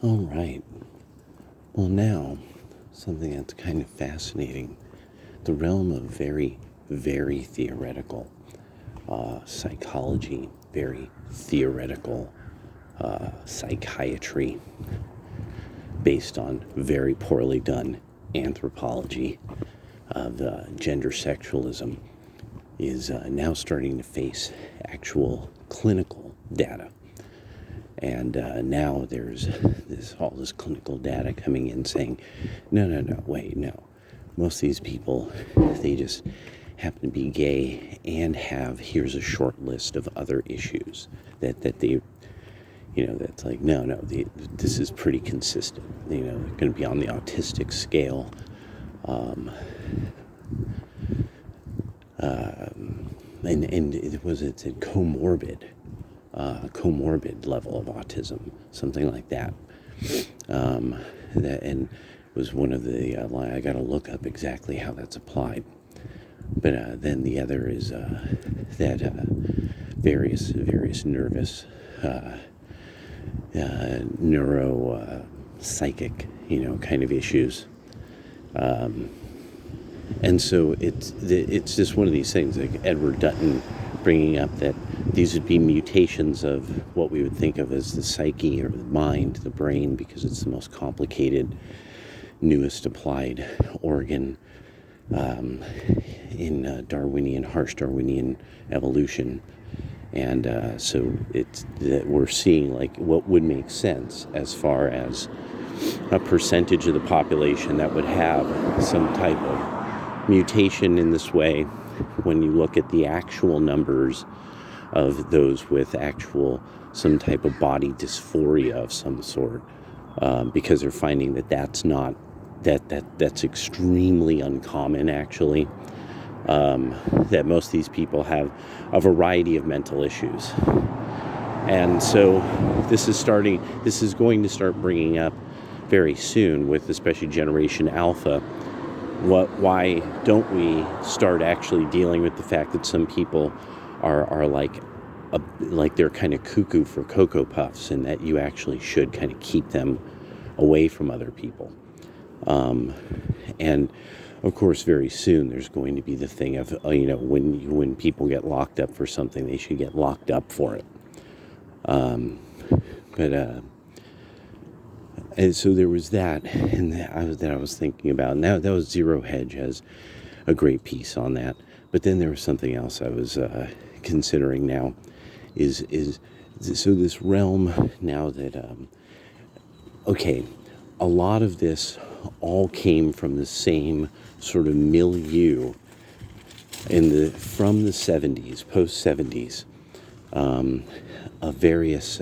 All right. Well, now, something that's kind of fascinating, the realm of very, very theoretical psychology, very theoretical psychiatry based on very poorly done anthropology of gender sexualism is now starting to face actual clinical data. And now there's all this clinical data coming in saying, no, wait, no. Most of these people, they just happen to be gay and here's a short list of other issues that they, that's like, no, this is pretty consistent. They're going to be on the autistic scale. And it's a comorbid level of autism, something like that. And was one of the I got to look up exactly how that's applied. But then the other is that various nervous, neuro, psychic, kind of issues. And so it's just one of these things, like Edward Dutton bringing up that these would be mutations of what we would think of as the psyche or the mind, the brain, because it's the most complicated, newest applied organ in harsh Darwinian evolution. And so it's that we're seeing like what would make sense as far as a percentage of the population that would have some type of mutation in this way when you look at the actual numbers of those with some type of body dysphoria of some sort, because they're finding that's extremely uncommon actually, that most of these people have a variety of mental issues. And so this is going to start bringing up very soon with especially Generation Alpha. Why don't we start actually dealing with the fact that some people are like they're kind of cuckoo for Cocoa Puffs, and that you actually should kind of keep them away from other people. And of course, very soon there's going to be the thing of when people get locked up for something, they should get locked up for it. And so there was that, and that I was thinking about. Now that was Zero Hedge has a great piece on that. But then there was something else I was considering now. Is so this realm now that a lot of this all came from the same sort of milieu from the 70s, post 70s, of various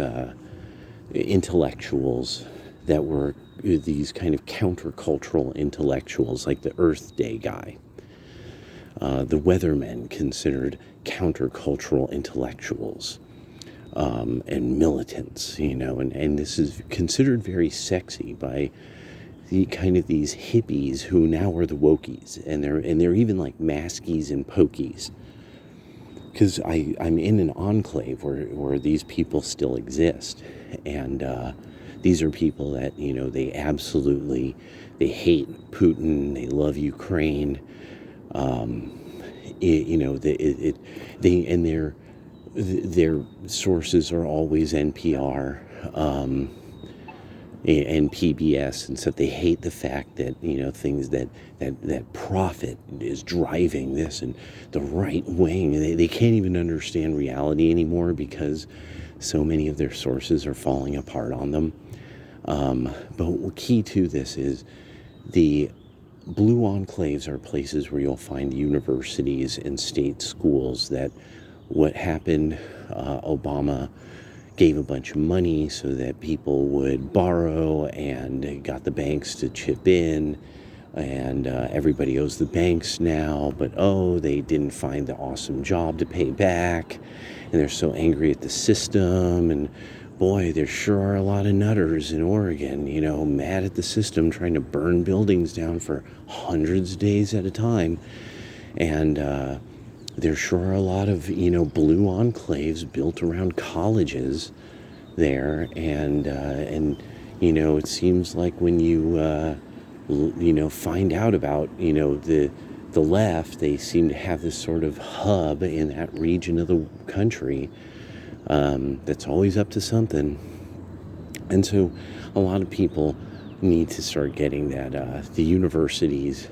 intellectuals that were these kind of countercultural intellectuals, like the Earth Day guy. The Weathermen considered countercultural intellectuals and militants, and this is considered very sexy by the kind of these hippies who now are the wokies, and they're even like maskies and pokies. Because I'm in an enclave where these people still exist, and these are people that they hate Putin, they love Ukraine, their sources are always NPR and PBS, and so they hate the fact that things that profit is driving this, and the right wing, they can't even understand reality anymore because so many of their sources are falling apart on them. But key to this is the blue enclaves are places where you'll find universities and state schools that what happened, Obama gave a bunch of money so that people would borrow and got the banks to chip in, and everybody owes the banks now, but they didn't find the awesome job to pay back, and they're so angry at the system, and boy, there sure are a lot of nutters in Oregon, mad at the system, trying to burn buildings down for hundreds of days at a time. And there sure are a lot of, blue enclaves built around colleges there. And It seems like when you find out about, the left, they seem to have this sort of hub in that region of the country that's always up to something. And so a lot of people need to start getting that the universities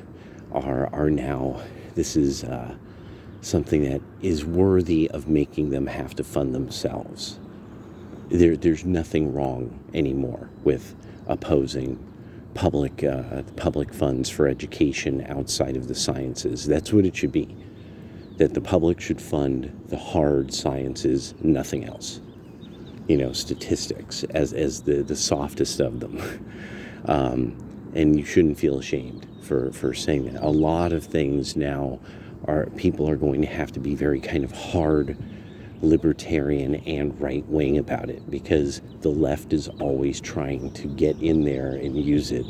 are now, this is something that is worthy of making them have to fund themselves. There's nothing wrong anymore with opposing public funds for education outside of the sciences. That's what it should be. That the public should fund the hard sciences, nothing else. Statistics as the softest of them. And you shouldn't feel ashamed for saying that. A lot of things now people are going to have to be very kind of hard libertarian and right-wing about it, because the left is always trying to get in there and use it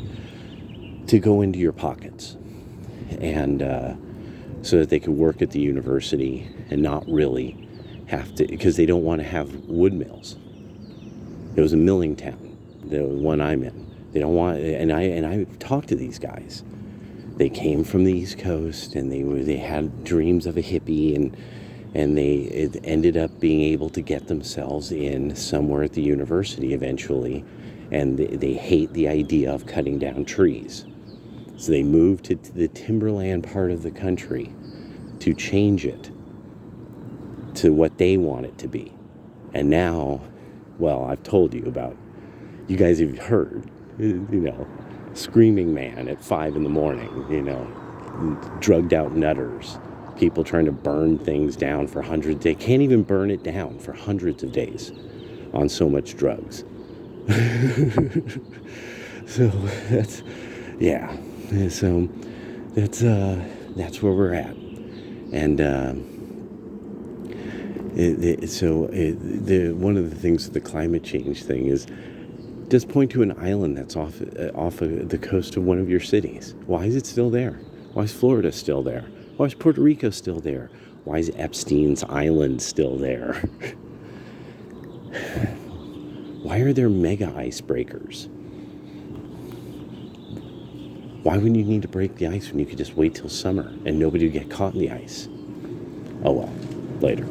to go into your pockets, and so that they could work at the university and not really have to, because they don't want to have wood mills. It was a milling town, the one I'm in. They don't want, and I talked to these guys. They came from the East Coast, and they had dreams of a hippie, and they ended up being able to get themselves in somewhere at the university eventually, and they hate the idea of cutting down trees. So they moved to the timberland part of the country to change it to what they want it to be. And now, well, I've told you about, you guys have heard, screaming man at 5 a.m, drugged out nutters, people trying to burn things down for hundreds. They can't even burn it down for hundreds of days on so much drugs. So that's, yeah. So that's where we're at. And one of the things with the climate change thing is, just point to an island that's off of the coast of one of your cities. Why is it still there? Why is Florida still there? Why is Puerto Rico still there? Why is Epstein's Island still there? Why are there mega icebreakers? Why wouldn't you need to break the ice when you could just wait till summer and nobody would get caught in the ice? Oh well, later.